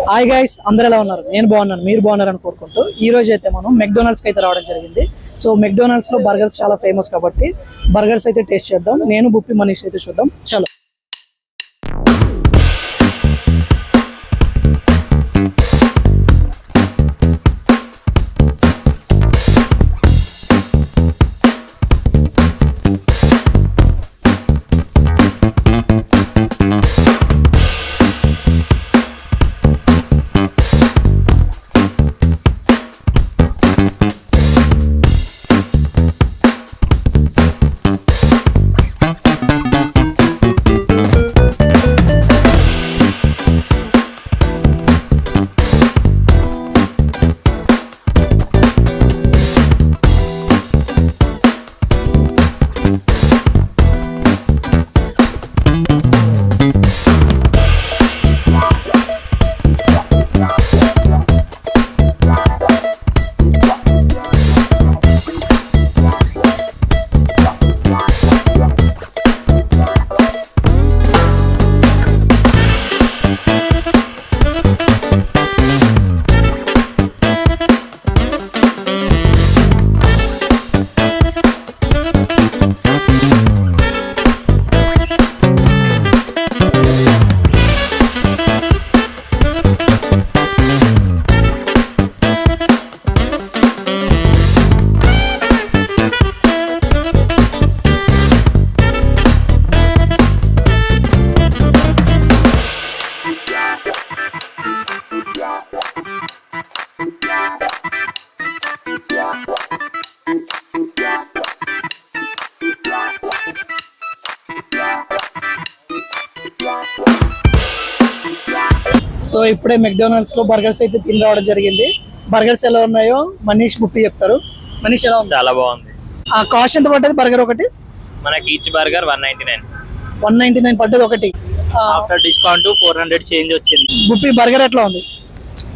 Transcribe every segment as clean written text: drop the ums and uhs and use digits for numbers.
Hi guys, అందరూ ఎలా ఉన్నారు? నేను బాగున్నాను, మీరు బాగున్నారని కోరుకుంటూ ఈ రోజు అయితే మనం మెక్డొనాల్డ్స్కి అయితే రావడం జరిగింది. సో మెక్డొనాల్డ్స్లో బర్గర్స్ చాలా ఫేమస్ కాబట్టి బర్గర్స్ అయితే టేస్ట్ చేద్దాం. నేను బుప్పి మనీష్ అయితే చూద్దాం. చలో. సో ఇప్పుడే మెక్డొనాల్డ్స్ లో బర్గర్స్ అయితే తిని రావడం జరిగింది. బర్గర్స్ ఎలా ఉన్నాయో మనీష్ బుప్పి చెప్తారు. మనీష్ ఎలా ఉంది? చాలా బాగుంది. ఆ కాస్ట్ ఎంత పడ్డది బర్గర్ ఒకటి? మనకి ఈచ్ బర్గర్ 199. 199 పడ్డది ఒకటి. ఆఫ్టర్ డిస్కౌంట్ 400 చేంజ్ వచ్చింది. బుప్పి బర్గర్ ఎట్లా ఉంది?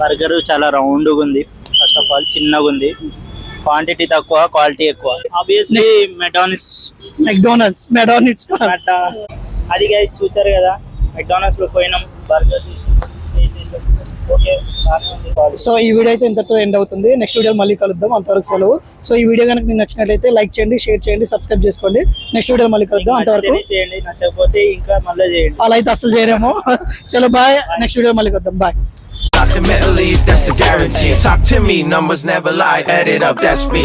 బర్గర్ చాలా రౌండ్ గా ఉంది. ఫస్ట్ ఆఫ్ ఆల్ చిన్నగా ఉంది, క్వాంటిటీ తక్కువ, క్వాలిటీ ఎక్కువ. ఆబ్వియస్లీ మెక్డొనాల్డ్స్ అది గైస్ చూసారు కదా, మెక్డొనాల్డ్స్ లో పోయినాం, బర్గర్ సో ఈ వీడియో అయితే ఇంతతో ఎండ్ అవుతుంది. నెక్స్ట్ వీడియో మళ్ళీ కలుద్దాం. అంతవరకు సెలవు. సో ఈ వీడియో కనుక మీకు నచ్చినట్లయితే లైక్ చేయండి, షేర్ చేయండి, సబ్స్క్రైబ్ చేసుకోండి. నెక్స్ట్ వీడియో మళ్ళీ కలుద్దాం. అంతవరకు చేయండి, నచ్చకపోతే ఇంకా మళ్ళీ చేయండి. అలా అయితే అసలు చేయరేమో. చలో బాయ్. నెక్స్ట్ వీడియో మళ్ళీ కలుద్దాం. Bye. Documentally, that's a guarantee. Talk to me, numbers never lie. Add it up, that's me.